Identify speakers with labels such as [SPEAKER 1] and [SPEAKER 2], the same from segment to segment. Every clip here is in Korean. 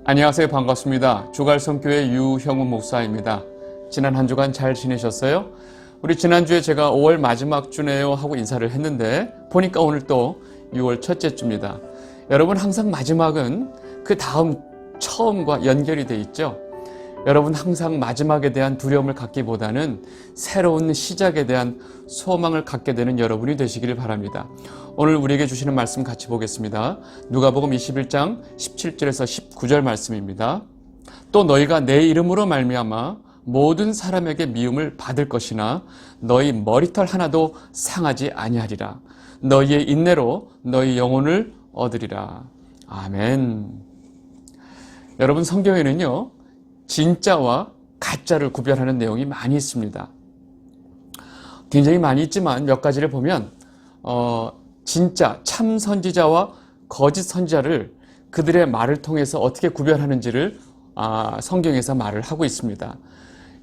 [SPEAKER 1] 안녕하세요. 반갑습니다. 주갈성교회 유형우 목사입니다. 지난 한 주간 잘 지내셨어요? 우리 지난주에 제가 5월 마지막 주네요 하고 인사를 했는데 보니까 오늘 또 6월 첫째 주입니다. 여러분 항상 마지막은 그 다음 처음과 연결이 돼 있죠? 여러분 항상 마지막에 대한 두려움을 갖기보다는 새로운 시작에 대한 소망을 갖게 되는 여러분이 되시기를 바랍니다. 오늘 우리에게 주시는 말씀 같이 보겠습니다. 누가복음 21장 17절에서 19절 말씀입니다. 또 너희가 내 이름으로 말미암아 모든 사람에게 미움을 받을 것이나 너희 머리털 하나도 상하지 아니하리라. 너희의 인내로 너희 영혼을 얻으리라. 아멘. 여러분 성경에는요, 진짜와 가짜를 구별하는 내용이 많이 있습니다. 굉장히 많이 있지만 몇 가지를 보면 진짜 참 선지자와 거짓 선지자를 그들의 말을 통해서 어떻게 구별하는지를 성경에서 말을 하고 있습니다.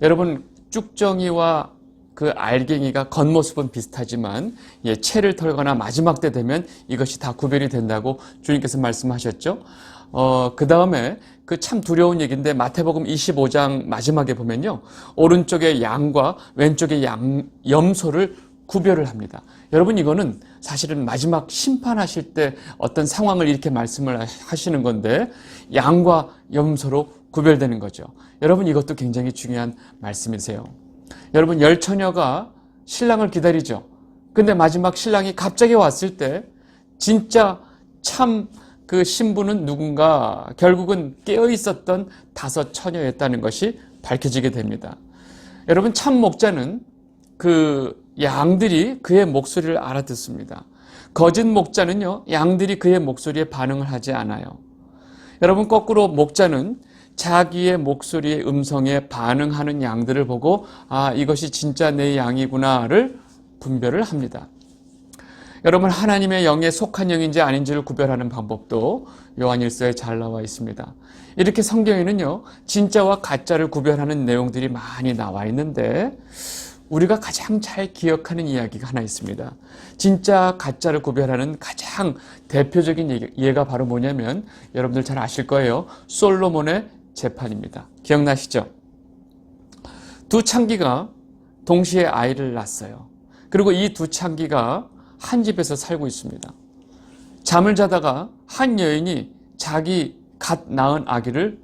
[SPEAKER 1] 여러분 쭉정이와 그 알갱이가 겉모습은 비슷하지만 채를 털거나 마지막 때 되면 이것이 다 구별이 된다고 주님께서 말씀하셨죠. 그 다음에 그 참 두려운 얘기인데 마태복음 25장 마지막에 보면요, 오른쪽의 양과 왼쪽의 염소를 구별을 합니다. 여러분 이거는 사실은 마지막 심판하실 때 어떤 상황을 이렇게 말씀을 하시는 건데 양과 염소로 구별되는 거죠. 여러분 이것도 굉장히 중요한 말씀이세요. 여러분 열처녀가 신랑을 기다리죠. 근데 마지막 신랑이 갑자기 왔을 때 진짜 참 그 신부는 누군가, 결국은 깨어 있었던 5 처녀였다는 것이 밝혀지게 됩니다. 여러분 참 목자는 그 양들이 그의 목소리를 알아듣습니다. 거짓 목자는요, 양들이 그의 목소리에 반응을 하지 않아요. 여러분 거꾸로 목자는 자기의 목소리의 음성에 반응하는 양들을 보고 이것이 진짜 내 양이구나를 분별을 합니다. 여러분 하나님의 영에 속한 영인지 아닌지를 구별하는 방법도 요한일서에 잘 나와 있습니다. 이렇게 성경에는요, 진짜와 가짜를 구별하는 내용들이 많이 나와 있는데 우리가 가장 잘 기억하는 이야기가 하나 있습니다. 진짜 가짜를 구별하는 가장 대표적인 예가 바로 뭐냐면 여러분들 잘 아실 거예요. 솔로몬의 재판입니다. 기억나시죠? 2 창기가 동시에 아이를 낳았어요. 그리고 이 2 창기가 한 집에서 살고 있습니다. 잠을 자다가 한 여인이 자기 갓 낳은 아기를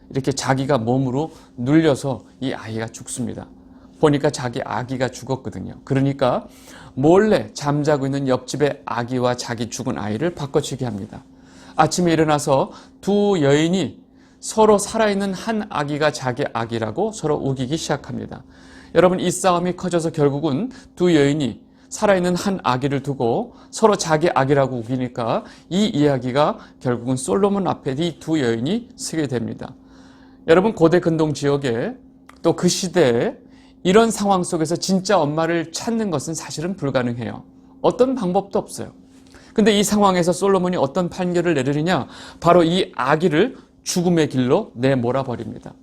[SPEAKER 1] 이렇게 자기가 몸으로 눌려서 이 아이가 죽습니다. 보니까 자기 아기가 죽었거든요. 그러니까 몰래 잠자고 있는 옆집의 아기와 자기 죽은 아이를 바꿔치기 합니다. 아침에 일어나서 2 여인이 서로 살아있는 한 아기가 자기 아기라고 서로 우기기 시작합니다. 여러분 이 싸움이 커져서 결국은 2 여인이 살아있는 한 아기를 두고 서로 자기 아기라고 우기니까 이 이야기가 결국은 솔로몬 앞에 이 2 여인이 서게 됩니다. 여러분 고대 근동 지역에 또 그 시대에 이런 상황 속에서 진짜 엄마를 찾는 것은 사실은 불가능해요. 어떤 방법도 없어요. 근데 이 상황에서 솔로몬이 어떤 판결을 내리느냐, 바로 이 아기를 죽음의 길로 내몰아 버립니다.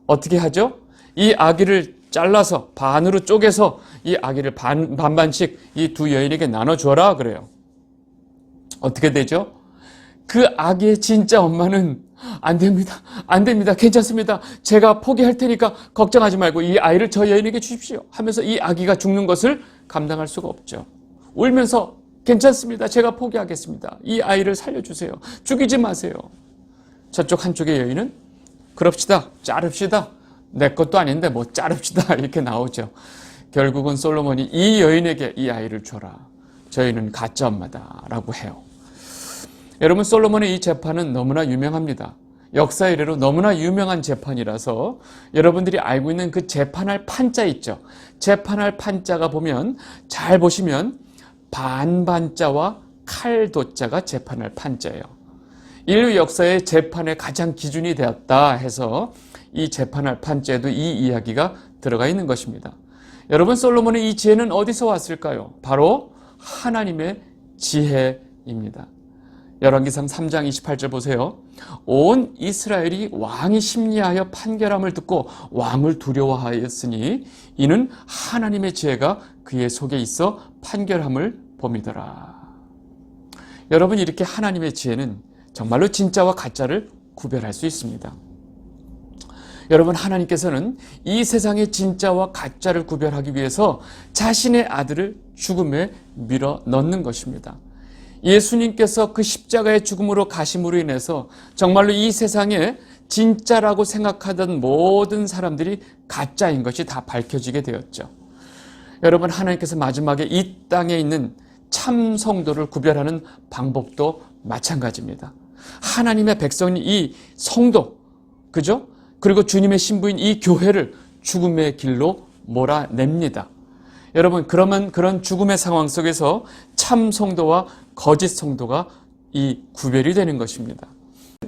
[SPEAKER 1] 어떻게 하죠? 이 아기를 잘라서 반으로 쪼개서 이 아기를 반반씩 이 2 여인에게 나눠줘라 그래요. 어떻게 되죠? 그 아기의 진짜 엄마는 안 됩니다, 괜찮습니다, 제가 포기할 테니까 걱정하지 말고 이 아이를 저 여인에게 주십시오 하면서 이 아기가 죽는 것을 감당할 수가 없죠. 울면서 괜찮습니다, 제가 포기하겠습니다, 이 아이를 살려주세요, 죽이지 마세요. 저쪽 한쪽의 여인은 그럽시다, 자릅시다, 내 것도 아닌데 뭐 자릅시다 이렇게 나오죠. 결국은 솔로몬이 이 여인에게 이 아이를 줘라, 저희는 가짜 엄마다 라고 해요. 여러분 솔로몬의 이 재판은 너무나 유명합니다. 역사 이래로 너무나 유명한 재판이라서 여러분들이 알고 있는 그 재판할 판자 있죠. 재판할 판자가 보면 잘 보시면 반반자와 칼도자가 재판할 판자예요. 인류 역사의 재판의 가장 기준이 되었다 해서 이 재판할 판자에도 이 이야기가 들어가 있는 것입니다. 여러분 솔로몬의 이 지혜는 어디서 왔을까요? 바로 하나님의 지혜입니다. 열왕기상 3장 28절 보세요. 온 이스라엘이 왕이 심리하여 판결함을 듣고 왕을 두려워하였으니 이는 하나님의 지혜가 그의 속에 있어 판결함을 봄이더라. 여러분 이렇게 하나님의 지혜는 정말로 진짜와 가짜를 구별할 수 있습니다. 여러분, 하나님께서는 이 세상의 진짜와 가짜를 구별하기 위해서 자신의 아들을 죽음에 밀어 넣는 것입니다. 예수님께서 그 십자가의 죽음으로 가심으로 인해서 정말로 이 세상에 진짜라고 생각하던 모든 사람들이 가짜인 것이 다 밝혀지게 되었죠. 여러분, 하나님께서 마지막에 이 땅에 있는 참 성도를 구별하는 방법도 마찬가지입니다. 하나님의 백성인 이 성도, 그죠? 그리고 주님의 신부인 이 교회를 죽음의 길로 몰아냅니다. 여러분, 그러면 그런 죽음의 상황 속에서 참 성도와 거짓 성도가 이 구별이 되는 것입니다.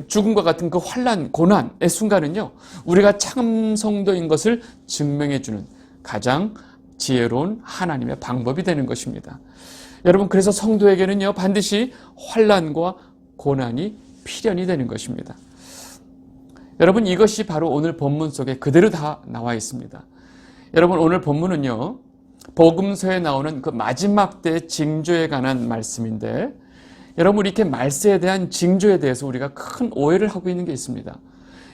[SPEAKER 1] 죽음과 같은 그 환난, 고난의 순간은요, 우리가 참 성도인 것을 증명해주는 가장 지혜로운 하나님의 방법이 되는 것입니다. 여러분, 그래서 성도에게는요, 반드시 환난과 고난이 필연이 되는 것입니다. 여러분, 이것이 바로 오늘 본문 속에 그대로 다 나와 있습니다. 여러분, 오늘 본문은요, 복음서에 나오는 그 마지막 때의 징조에 관한 말씀인데, 여러분, 이렇게 말세에 대한 징조에 대해서 우리가 큰 오해를 하고 있는 게 있습니다.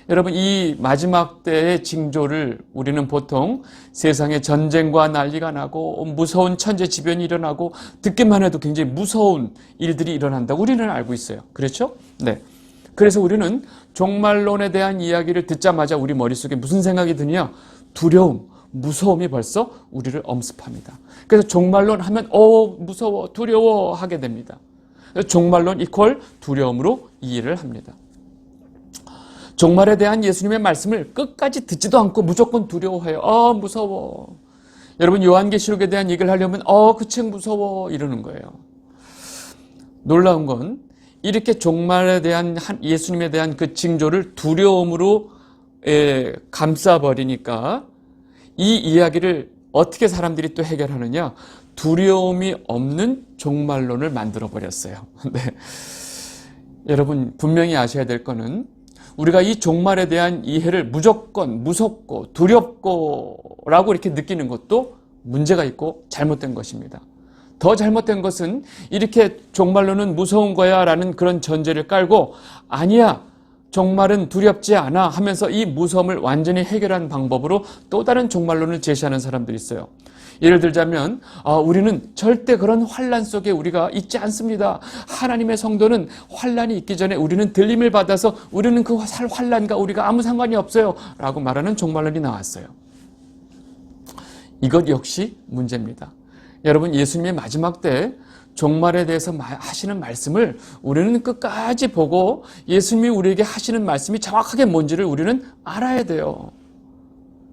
[SPEAKER 1] 여러분, 이 마지막 때의 징조를 우리는 보통 세상에 전쟁과 난리가 나고 무서운 천재지변이 일어나고 듣기만 해도 굉장히 무서운 일들이 일어난다고 우리는 알고 있어요. 그렇죠? 네. 그래서 우리는 종말론에 대한 이야기를 듣자마자 우리 머릿속에 무슨 생각이 드냐? 두려움, 무서움이 벌써 우리를 엄습합니다. 그래서 종말론 하면 무서워, 두려워 하게 됩니다. 종말론 이퀄 두려움으로 이해를 합니다. 종말에 대한 예수님의 말씀을 끝까지 듣지도 않고 무조건 두려워해요. 무서워. 여러분, 요한계시록에 대한 얘기를 하려면 그 책 무서워 이러는 거예요. 놀라운 건 이렇게 종말에 대한 예수님에 대한 그 징조를 두려움으로 감싸버리니까 이 이야기를 어떻게 사람들이 또 해결하느냐? 두려움이 없는 종말론을 만들어버렸어요. 네. 여러분, 분명히 아셔야 될 거는 우리가 이 종말에 대한 이해를 무조건 무섭고 두렵고 라고 이렇게 느끼는 것도 문제가 있고 잘못된 것입니다. 더 잘못된 것은 이렇게 종말론은 무서운 거야 라는 그런 전제를 깔고 아니야, 종말은 두렵지 않아 하면서 이 무서움을 완전히 해결한 방법으로 또 다른 종말론을 제시하는 사람들이 있어요. 예를 들자면 우리는 절대 그런 환난 속에 우리가 있지 않습니다. 하나님의 성도는 환난이 있기 전에 우리는 들림을 받아서 우리는 그 환난과 우리가 아무 상관이 없어요 라고 말하는 종말론이 나왔어요. 이것 역시 문제입니다. 여러분, 예수님의 마지막 때 종말에 대해서 하시는 말씀을 우리는 끝까지 보고 예수님이 우리에게 하시는 말씀이 정확하게 뭔지를 우리는 알아야 돼요.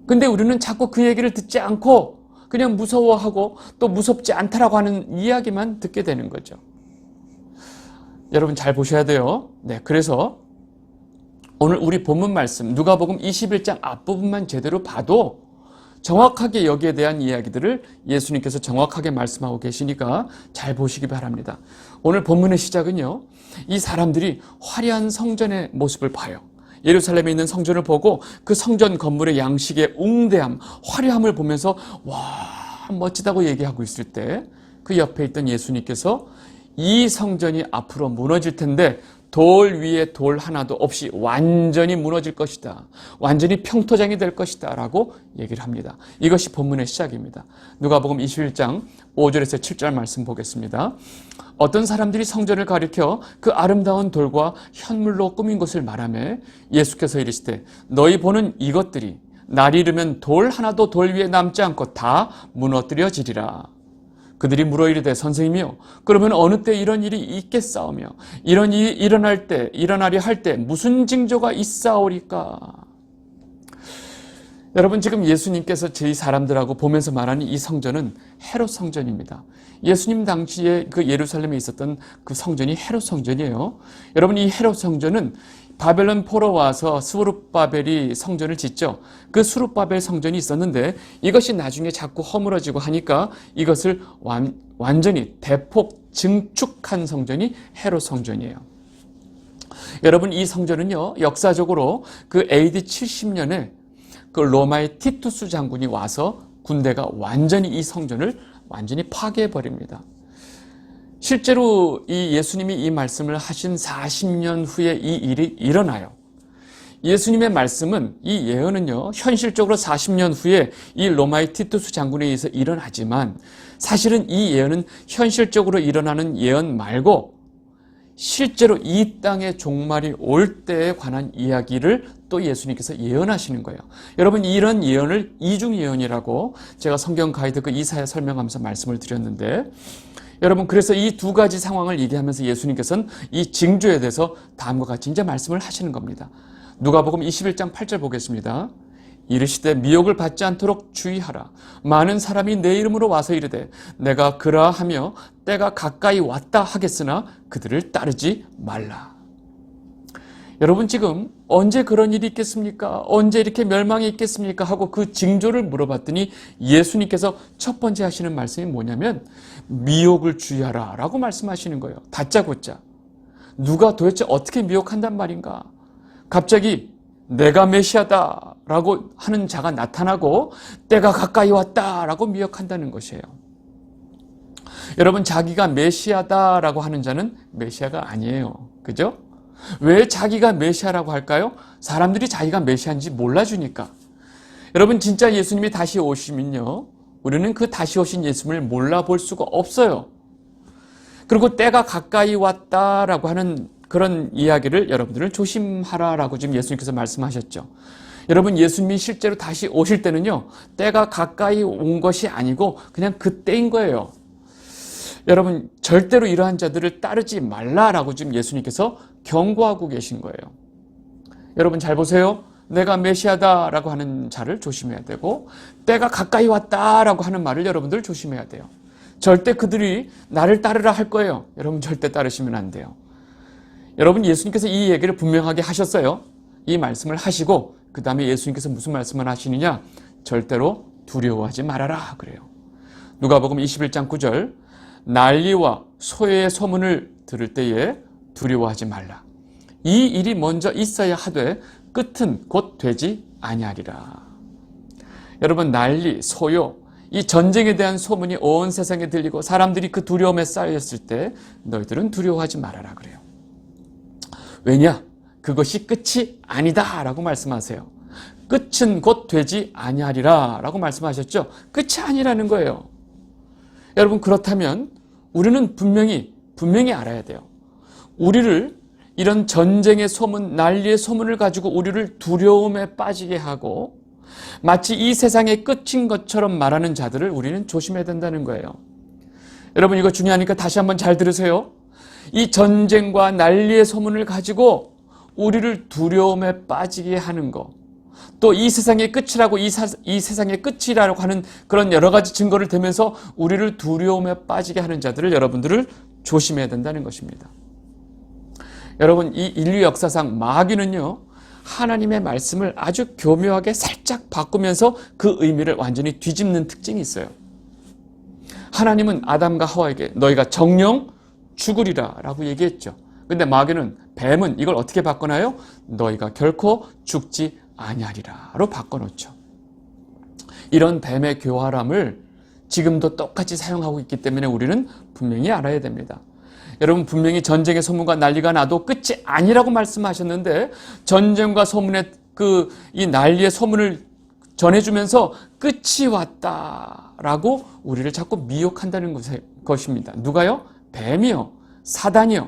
[SPEAKER 1] 근데 우리는 자꾸 그 얘기를 듣지 않고 그냥 무서워하고 또 무섭지 않다라고 하는 이야기만 듣게 되는 거죠. 여러분, 잘 보셔야 돼요. 네, 그래서 오늘 우리 본문 말씀 누가복음 21장 앞부분만 제대로 봐도 정확하게 여기에 대한 이야기들을 예수님께서 정확하게 말씀하고 계시니까 잘 보시기 바랍니다. 오늘 본문의 시작은요, 이 사람들이 화려한 성전의 모습을 봐요. 예루살렘에 있는 성전을 보고 그 성전 건물의 양식의 웅대함, 화려함을 보면서 와, 멋지다고 얘기하고 있을 때 그 옆에 있던 예수님께서 이 성전이 앞으로 무너질 텐데 돌 위에 돌 하나도 없이 완전히 무너질 것이다. 완전히 평토장이 될 것이다 라고 얘기를 합니다. 이것이 본문의 시작입니다. 누가복음 21장 5절에서 7절 말씀 보겠습니다. 어떤 사람들이 성전을 가리켜 그 아름다운 돌과 현물로 꾸민 것을 말하며 예수께서 이르시되 너희 보는 이것들이 날이 이르면 돌 하나도 돌 위에 남지 않고 다 무너뜨려지리라. 그들이 물어 이르되 선생님이요, 그러면 어느 때 이런 일이 있겠사오며 이런 일이 일어나리 할 때 무슨 징조가 있사오리까? 여러분, 지금 예수님께서 저희 사람들하고 보면서 말하는 이 성전은 헤롯 성전입니다. 예수님 당시에 그 예루살렘에 있었던 그 성전이 헤롯 성전이에요. 여러분, 이 헤롯 성전은 바벨론 포로 와서 스룹바벨이 성전을 짓죠. 그 스룹바벨 성전이 있었는데 이것이 나중에 자꾸 허물어지고 하니까 이것을 완전히 대폭 증축한 성전이 헤롯 성전이에요. 여러분, 이 성전은요, 역사적으로 그 AD 70년에 그 로마의 티투스 장군이 와서 군대가 완전히 이 성전을 완전히 파괴해버립니다. 실제로 이 예수님이 이 말씀을 하신 40년 후에 이 일이 일어나요. 예수님의 말씀은, 이 예언은요, 현실적으로 40년 후에 이 로마의 티투스 장군에 의해서 일어나지만 사실은 이 예언은 현실적으로 일어나는 예언 말고 실제로 이 땅의 종말이 올 때에 관한 이야기를 또 예수님께서 예언하시는 거예요. 여러분, 이런 예언을 이중 예언이라고 제가 성경 가이드 그 이사야 설명하면서 말씀을 드렸는데, 여러분, 그래서 이 두 가지 상황을 얘기하면서 예수님께서는 이 징조에 대해서 다음과 같이 이제 말씀을 하시는 겁니다. 누가복음 21장 8절 보겠습니다. 이르시되 미혹을 받지 않도록 주의하라. 많은 사람이 내 이름으로 와서 이르되 내가 그러하며 때가 가까이 왔다 하겠으나 그들을 따르지 말라. 여러분, 지금 언제 그런 일이 있겠습니까? 언제 이렇게 멸망이 있겠습니까? 하고 그 징조를 물어봤더니 예수님께서 첫 번째 하시는 말씀이 뭐냐면 미혹을 주의하라 라고 말씀하시는 거예요. 다짜고짜. 누가 도대체 어떻게 미혹한단 말인가? 갑자기 내가 메시아다라고 하는 자가 나타나고 때가 가까이 왔다라고 미혹한다는 것이에요. 여러분, 자기가 메시아다라고 하는 자는 메시아가 아니에요. 그죠? 왜 자기가 메시아라고 할까요? 사람들이 자기가 메시아인지 몰라주니까. 여러분, 진짜 예수님이 다시 오시면요, 우리는 그 다시 오신 예수님을 몰라볼 수가 없어요. 그리고 때가 가까이 왔다라고 하는 그런 이야기를 여러분들은 조심하라라고 지금 예수님께서 말씀하셨죠. 여러분, 예수님이 실제로 다시 오실 때는요, 때가 가까이 온 것이 아니고 그냥 그때인 거예요. 여러분, 절대로 이러한 자들을 따르지 말라라고 지금 예수님께서 경고하고 계신 거예요. 여러분, 잘 보세요. 내가 메시아다라고 하는 자를 조심해야 되고, 때가 가까이 왔다라고 하는 말을 여러분들 조심해야 돼요. 절대 그들이 나를 따르라 할 거예요. 여러분, 절대 따르시면 안 돼요. 여러분, 예수님께서 이 얘기를 분명하게 하셨어요. 이 말씀을 하시고 그 다음에 예수님께서 무슨 말씀을 하시느냐? 절대로 두려워하지 말아라 그래요. 누가복음 21장 9절, 난리와 소외의 소문을 들을 때에 두려워하지 말라. 이 일이 먼저 있어야 하되 끝은 곧 되지 아니하리라. 여러분, 난리, 소요, 이 전쟁에 대한 소문이 온 세상에 들리고 사람들이 그 두려움에 쌓였을 때 너희들은 두려워하지 말아라 그래요. 왜냐? 그것이 끝이 아니다 라고 말씀하세요. 끝은 곧 되지 아니하리라 라고 말씀하셨죠. 끝이 아니라는 거예요. 여러분, 그렇다면 우리는 분명히 알아야 돼요. 우리를 이런 전쟁의 소문, 난리의 소문을 가지고 우리를 두려움에 빠지게 하고 마치 이 세상의 끝인 것처럼 말하는 자들을 우리는 조심해야 된다는 거예요. 여러분, 이거 중요하니까 다시 한번 잘 들으세요. 이 전쟁과 난리의 소문을 가지고 우리를 두려움에 빠지게 하는 거, 또 이 세상의 끝이라고 이 세상의 끝이라고 하는 그런 여러 가지 증거를 대면서 우리를 두려움에 빠지게 하는 자들을 여러분들을 조심해야 된다는 것입니다. 여러분, 이 인류 역사상 마귀는요, 하나님의 말씀을 아주 교묘하게 살짝 바꾸면서 그 의미를 완전히 뒤집는 특징이 있어요. 하나님은 아담과 하와에게 너희가 정령 죽으리라 라고 얘기했죠. 근데 마귀는, 뱀은 이걸 어떻게 바꿔놔요? 너희가 결코 죽지 아니하리라로 바꿔놓죠. 이런 뱀의 교활함을 지금도 똑같이 사용하고 있기 때문에 우리는 분명히 알아야 됩니다. 여러분, 분명히 전쟁의 소문과 난리가 나도 끝이 아니라고 말씀하셨는데 전쟁과 소문의 이 난리의 소문을 전해주면서 끝이 왔다라고 우리를 자꾸 미혹한다는 것입니다. 누가요? 뱀이요. 사단이요.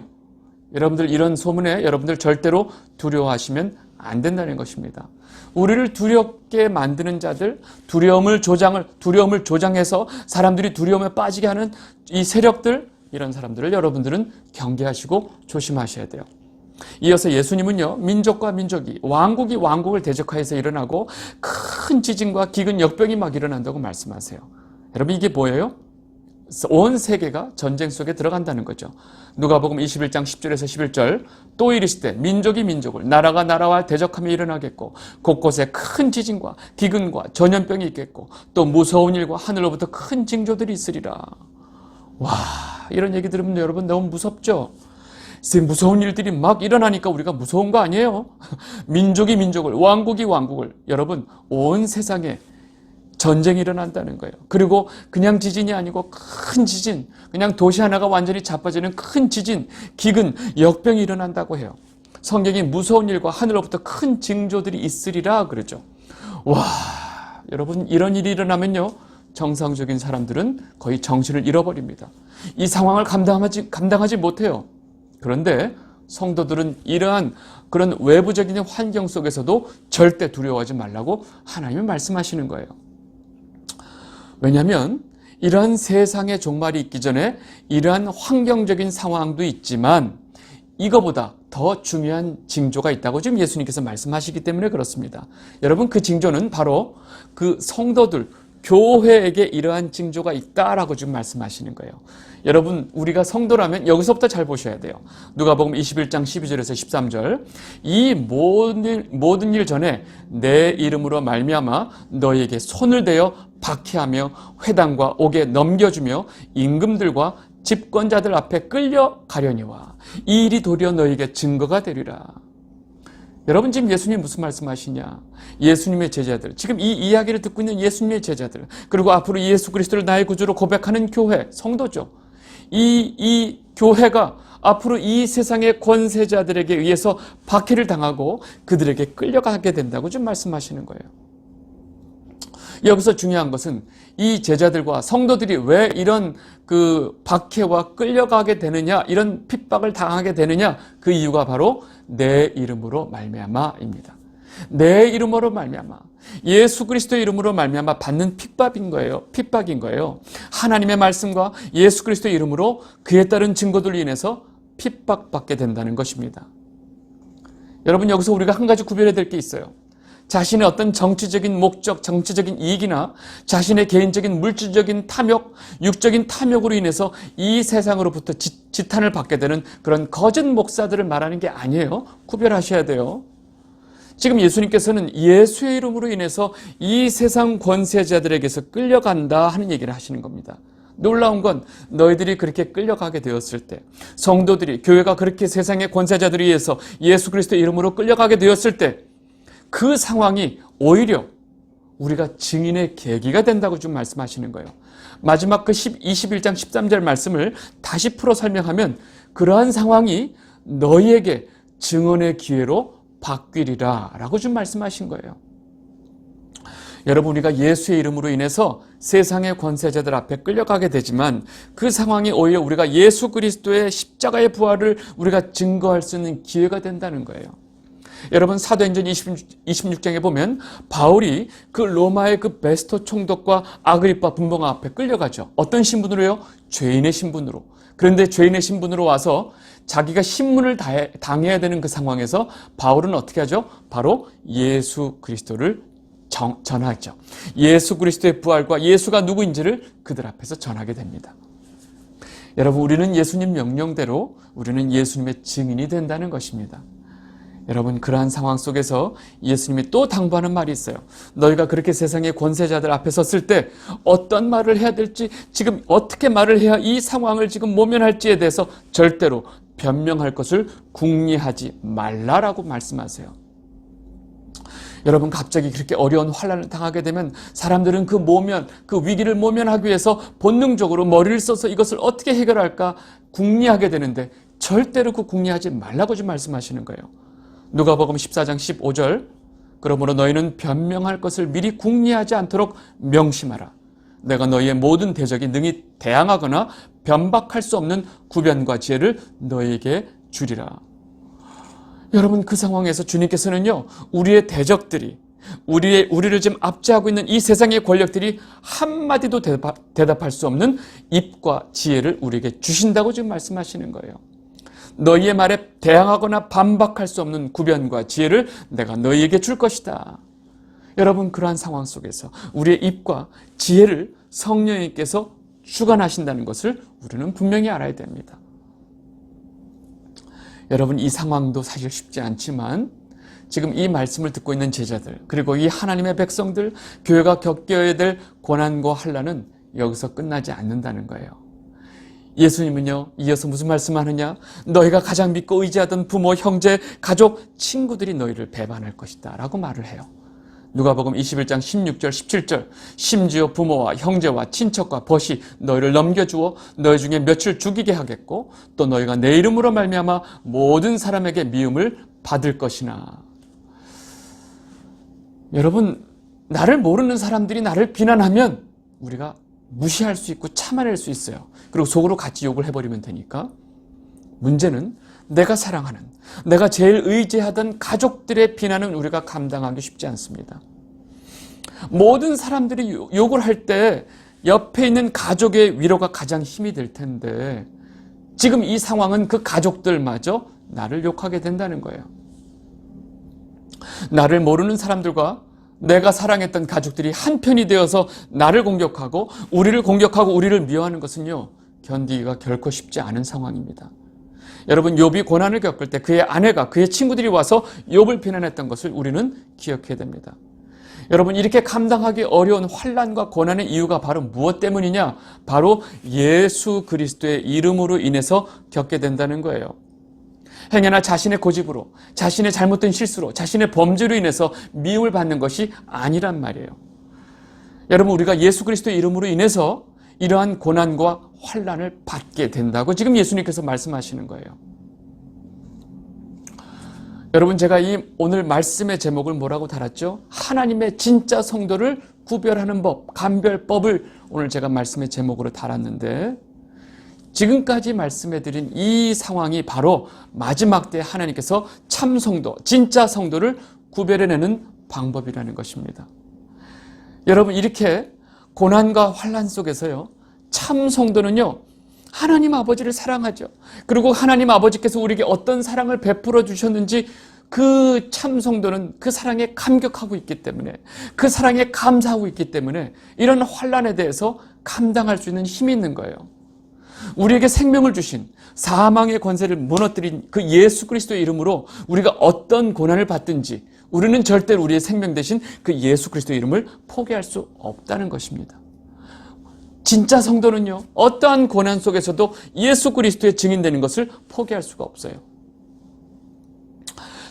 [SPEAKER 1] 여러분들, 이런 소문에 여러분들 절대로 두려워하시면 안 된다는 것입니다. 우리를 두렵게 만드는 자들, 두려움을 조장해서 사람들이 두려움에 빠지게 하는 이 세력들, 이런 사람들을 여러분들은 경계하시고 조심하셔야 돼요. 이어서 예수님은요, 민족과 민족이, 왕국이 왕국을 대적하여서 일어나고 큰 지진과 기근 역병이 막 일어난다고 말씀하세요. 여러분, 이게 뭐예요? 온 세계가 전쟁 속에 들어간다는 거죠. 누가복음 21장 10절에서 11절, 또 이르시되 민족이 민족을, 나라가 나라와 대적함이 일어나겠고 곳곳에 큰 지진과 기근과 전염병이 있겠고 또 무서운 일과 하늘로부터 큰 징조들이 있으리라. 와, 이런 얘기 들으면 여러분 너무 무섭죠? 무서운 일들이 막 일어나니까 우리가 무서운 거 아니에요? 민족이 민족을, 왕국이 왕국을, 여러분, 온 세상에 전쟁이 일어난다는 거예요. 그리고 그냥 지진이 아니고 큰 지진, 그냥 도시 하나가 완전히 자빠지는 큰 지진, 기근, 역병이 일어난다고 해요. 성경이 무서운 일과 하늘로부터 큰 징조들이 있으리라 그러죠. 와, 여러분, 이런 일이 일어나면요, 정상적인 사람들은 거의 정신을 잃어버립니다. 이 상황을 감당하지 못해요. 그런데 성도들은 이러한 그런 외부적인 환경 속에서도 절대 두려워하지 말라고 하나님은 말씀하시는 거예요. 왜냐하면 이러한 세상의 종말이 있기 전에 이러한 환경적인 상황도 있지만 이거보다 더 중요한 징조가 있다고 지금 예수님께서 말씀하시기 때문에 그렇습니다. 여러분, 그 징조는 바로 그 성도들, 교회에게 이러한 징조가 있다라고 지금 말씀하시는 거예요. 여러분, 우리가 성도라면 여기서부터 잘 보셔야 돼요. 누가복음 21장 12절에서 13절. 이 모든 일 전에 내 이름으로 말미암아 너희에게 손을 대어 박해하며 회당과 옥에 넘겨주며 임금들과 집권자들 앞에 끌려가려니와 이 일이 도리어 너희에게 증거가 되리라. 여러분, 지금 예수님 무슨 말씀하시냐? 예수님의 제자들, 지금 이 이야기를 듣고 있는 예수님의 제자들, 그리고 앞으로 예수 그리스도를 나의 구주로 고백하는 교회, 성도죠. 이 교회가 앞으로 이 세상의 권세자들에게 의해서 박해를 당하고 그들에게 끌려가게 된다고 좀 말씀하시는 거예요. 여기서 중요한 것은 이 제자들과 성도들이 왜 이런 그 박해와 끌려가게 되느냐, 이런 핍박을 당하게 되느냐, 그 이유가 바로 내 이름으로 말미암아입니다. 내 이름으로 말미암아, 예수 그리스도의 이름으로 말미암아 받는 핍박인 거예요. 하나님의 말씀과 예수 그리스도의 이름으로 그에 따른 증거들로 인해서 핍박받게 된다는 것입니다. 여러분, 여기서 우리가 한 가지 구별해야 될 게 있어요. 자신의 어떤 정치적인 목적, 정치적인 이익이나 자신의 개인적인 물질적인 탐욕, 육적인 탐욕으로 인해서 이 세상으로부터 지탄을 받게 되는 그런 거짓 목사들을 말하는 게 아니에요. 구별하셔야 돼요. 지금 예수님께서는 예수의 이름으로 인해서 이 세상 권세자들에게서 끌려간다 하는 얘기를 하시는 겁니다. 놀라운 건 너희들이 그렇게 끌려가게 되었을 때, 성도들이, 교회가 그렇게 세상의 권세자들에 의해서 예수 그리스도의 이름으로 끌려가게 되었을 때 그 상황이 오히려 우리가 증인의 계기가 된다고 좀 말씀하시는 거예요. 마지막 그 21장 13절 말씀을 다시 풀어 설명하면 그러한 상황이 너희에게 증언의 기회로 바뀌리라 라고 좀 말씀하신 거예요. 여러분, 우리가 예수의 이름으로 인해서 세상의 권세자들 앞에 끌려가게 되지만 그 상황이 오히려 우리가 예수 그리스도의 십자가의 부활을 우리가 증거할 수 있는 기회가 된다는 거예요. 여러분, 사도행전 26장에 보면 바울이 그 로마의 그 베스토 총독과 아그리파 분봉왕 앞에 끌려가죠. 어떤 신분으로요? 죄인의 신분으로. 그런데 죄인의 신분으로 와서 자기가 신문을 당해야 되는 그 상황에서 바울은 어떻게 하죠? 바로 예수 그리스도를 전하죠. 예수 그리스도의 부활과 예수가 누구인지를 그들 앞에서 전하게 됩니다. 여러분, 우리는 예수님 명령대로 우리는 예수님의 증인이 된다는 것입니다. 여러분, 그러한 상황 속에서 예수님이 또 당부하는 말이 있어요. 너희가 그렇게 세상의 권세자들 앞에 섰을 때 어떤 말을 해야 될지, 지금 어떻게 말을 해야 이 상황을 지금 모면할지에 대해서 절대로 변명할 것을 궁리하지 말라라고 말씀하세요. 여러분, 갑자기 그렇게 어려운 환난을 당하게 되면 사람들은 그 위기를 모면하기 위해서 본능적으로 머리를 써서 이것을 어떻게 해결할까 궁리하게 되는데 절대로 그 궁리하지 말라고 좀 말씀하시는 거예요. 누가복음 14장 15절, 그러므로 너희는 변명할 것을 미리 궁리하지 않도록 명심하라. 내가 너희의 모든 대적이 능히 대항하거나 변박할 수 없는 구변과 지혜를 너희에게 주리라. 여러분, 그 상황에서 주님께서는요, 우리의 대적들이, 우리를 지금 압제하고 있는 이 세상의 권력들이 한마디도 대답할 수 없는 입과 지혜를 우리에게 주신다고 지금 말씀하시는 거예요. 너희의 말에 대항하거나 반박할 수 없는 구변과 지혜를 내가 너희에게 줄 것이다. 여러분, 그러한 상황 속에서 우리의 입과 지혜를 성령님께서 주관하신다는 것을 우리는 분명히 알아야 됩니다. 여러분, 이 상황도 사실 쉽지 않지만 지금 이 말씀을 듣고 있는 제자들, 그리고 이 하나님의 백성들, 교회가 겪어야 될 고난과 환난은 여기서 끝나지 않는다는 거예요. 예수님은요, 이어서 무슨 말씀하느냐? 너희가 가장 믿고 의지하던 부모, 형제, 가족, 친구들이 너희를 배반할 것이다 라고 말을 해요. 누가복음 21장 16절, 17절, 심지어 부모와 형제와 친척과 벗이 너희를 넘겨주어 너희 중에 며칠 죽이게 하겠고 또 너희가 내 이름으로 말미암아 모든 사람에게 미움을 받을 것이나. 여러분, 나를 모르는 사람들이 나를 비난하면 우리가 무시할 수 있고 참아낼 수 있어요. 그리고 속으로 같이 욕을 해버리면 되니까. 문제는 내가 사랑하는, 내가 제일 의지하던 가족들의 비난은 우리가 감당하기 쉽지 않습니다. 모든 사람들이 욕을 할 때 옆에 있는 가족의 위로가 가장 힘이 될 텐데 지금 이 상황은 그 가족들마저 나를 욕하게 된다는 거예요. 나를 모르는 사람들과 내가 사랑했던 가족들이 한편이 되어서 나를 공격하고 우리를 미워하는 것은요, 견디기가 결코 쉽지 않은 상황입니다. 여러분, 욥이 고난을 겪을 때 그의 아내가, 그의 친구들이 와서 욥을 비난했던 것을 우리는 기억해야 됩니다. 여러분, 이렇게 감당하기 어려운 환난과 고난의 이유가 바로 무엇 때문이냐? 바로 예수 그리스도의 이름으로 인해서 겪게 된다는 거예요. 행여나 자신의 고집으로, 자신의 잘못된 실수로, 자신의 범죄로 인해서 미움을 받는 것이 아니란 말이에요. 여러분, 우리가 예수 그리스도의 이름으로 인해서 이러한 고난과 환난을 받게 된다고 지금 예수님께서 말씀하시는 거예요. 여러분, 제가 이 오늘 말씀의 제목을 뭐라고 달았죠? 하나님의 진짜 성도를 구별하는 법, 감별법을 오늘 제가 말씀의 제목으로 달았는데, 지금까지 말씀해드린 이 상황이 바로 마지막 때 하나님께서 참 성도, 진짜 성도를 구별해내는 방법이라는 것입니다. 여러분, 이렇게 고난과 환난 속에서요, 참 성도는요, 하나님 아버지를 사랑하죠. 그리고 하나님 아버지께서 우리에게 어떤 사랑을 베풀어 주셨는지 그 참 성도는 그 사랑에 감격하고 있기 때문에, 그 사랑에 감사하고 있기 때문에 이런 환난에 대해서 감당할 수 있는 힘이 있는 거예요. 우리에게 생명을 주신, 사망의 권세를 무너뜨린 그 예수 그리스도의 이름으로 우리가 어떤 고난을 받든지 우리는 절대로 우리의 생명 대신 그 예수 그리스도의 이름을 포기할 수 없다는 것입니다. 진짜 성도는요, 어떠한 고난 속에서도 예수 그리스도의 증인되는 것을 포기할 수가 없어요.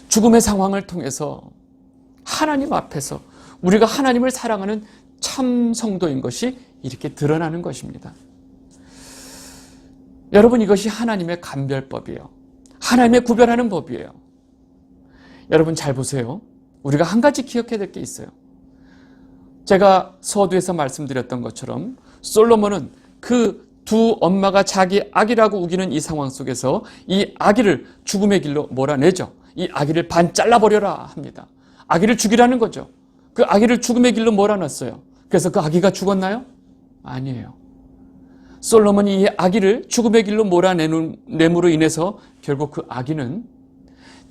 [SPEAKER 1] 죽음의 상황을 통해서 하나님 앞에서 우리가 하나님을 사랑하는 참 성도인 것이 이렇게 드러나는 것입니다. 여러분, 이것이 하나님의 감별법이에요. 하나님의 구별하는 법이에요. 여러분, 잘 보세요. 우리가 한 가지 기억해야 될 게 있어요. 제가 서두에서 말씀드렸던 것처럼 솔로몬은 그 두 엄마가 자기 아기라고 우기는 이 상황 속에서 이 아기를 죽음의 길로 몰아내죠. 이 아기를 반 잘라버려라 합니다. 아기를 죽이라는 거죠. 그 아기를 죽음의 길로 몰아넣었어요. 그래서 그 아기가 죽었나요? 아니에요. 솔로몬이 이 아기를 죽음의 길로 몰아내므로 인해서 결국 그 아기는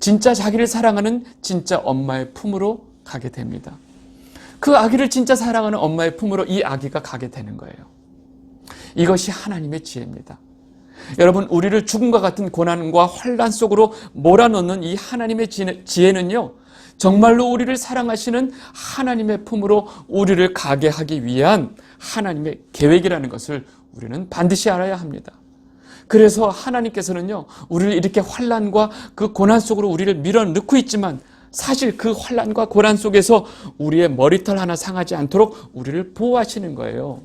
[SPEAKER 1] 진짜 자기를 사랑하는 진짜 엄마의 품으로 가게 됩니다. 그 아기를 진짜 사랑하는 엄마의 품으로 이 아기가 가게 되는 거예요. 이것이 하나님의 지혜입니다. 여러분, 우리를 죽음과 같은 고난과 환난 속으로 몰아넣는 이 하나님의 지혜는요, 정말로 우리를 사랑하시는 하나님의 품으로 우리를 가게 하기 위한 하나님의 계획이라는 것을 우리는 반드시 알아야 합니다. 그래서 하나님께서는요, 우리를 이렇게 환난과 그 고난 속으로 우리를 밀어넣고 있지만 사실 그 환난과 고난 속에서 우리의 머리털 하나 상하지 않도록 우리를 보호하시는 거예요.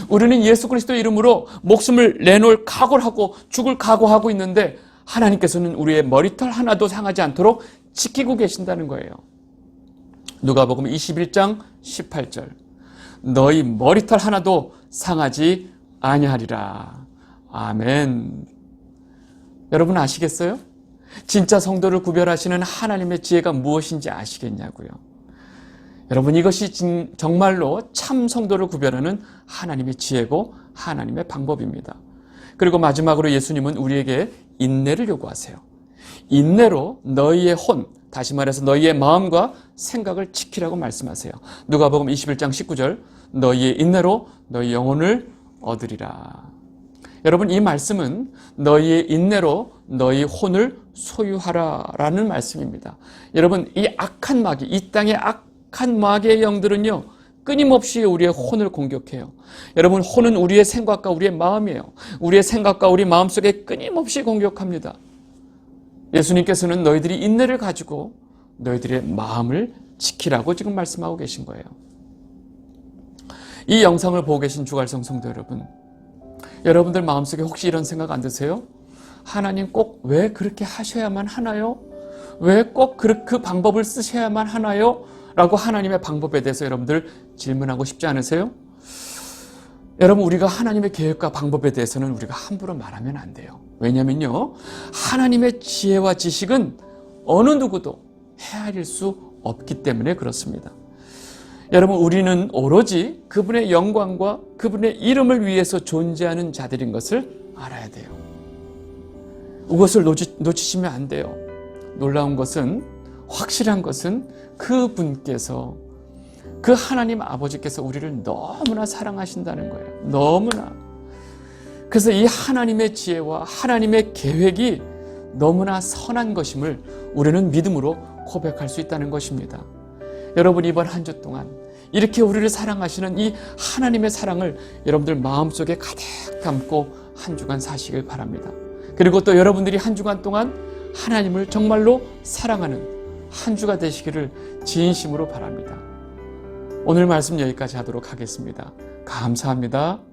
[SPEAKER 1] 우리는 예수 그리스도 이름으로 목숨을 내놓을 각오를 하고 죽을 각오하고 있는데 하나님께서는 우리의 머리털 하나도 상하지 않도록 지키고 계신다는 거예요. 누가복음 21장 18절. 너희 머리털 하나도 상하지 아니하리라. 아멘. 여러분 아시겠어요? 진짜 성도를 구별하시는 하나님의 지혜가 무엇인지 아시겠냐고요. 여러분, 이것이 정말로 참 성도를 구별하는 하나님의 지혜고 하나님의 방법입니다. 그리고 마지막으로 예수님은 우리에게 인내를 요구하세요. 인내로 너희의 혼, 다시 말해서 너희의 마음과 생각을 지키라고 말씀하세요. 누가복음 21장 19절. 너희의 인내로 너희 영혼을 얻으리라. 여러분, 이 말씀은 너희의 인내로 너희 혼을 소유하라라는 말씀입니다. 여러분, 이 악한 마귀, 이 땅의 악한 마귀의 영들은요, 끊임없이 우리의 혼을 공격해요. 여러분, 혼은 우리의 생각과 우리의 마음이에요. 우리의 생각과 우리 마음속에 끊임없이 공격합니다. 예수님께서는 너희들이 인내를 가지고 너희들의 마음을 지키라고 지금 말씀하고 계신 거예요. 이 영상을 보고 계신 주갈성 성도 여러분, 여러분들 마음속에 혹시 이런 생각 안 드세요? 하나님 꼭 왜 그렇게 하셔야만 하나요? 왜 꼭 그 방법을 쓰셔야만 하나요? 라고 하나님의 방법에 대해서 여러분들 질문하고 싶지 않으세요? 여러분, 우리가 하나님의 계획과 방법에 대해서는 우리가 함부로 말하면 안 돼요. 왜냐면요, 하나님의 지혜와 지식은 어느 누구도 헤아릴 수 없기 때문에 그렇습니다. 여러분, 우리는 오로지 그분의 영광과 그분의 이름을 위해서 존재하는 자들인 것을 알아야 돼요. 이것을 놓치시면 안 돼요. 놀라운 것은, 확실한 것은 그분께서, 그 하나님 아버지께서 우리를 너무나 사랑하신다는 거예요. 너무나. 그래서 이 하나님의 지혜와 하나님의 계획이 너무나 선한 것임을 우리는 믿음으로 고백할 수 있다는 것입니다. 여러분, 이번 한 주 동안 이렇게 우리를 사랑하시는 이 하나님의 사랑을 여러분들 마음속에 가득 담고 한 주간 사시길 바랍니다. 그리고 또 여러분들이 한 주간 동안 하나님을 정말로 사랑하는 한 주가 되시기를 진심으로 바랍니다. 오늘 말씀 여기까지 하도록 하겠습니다. 감사합니다.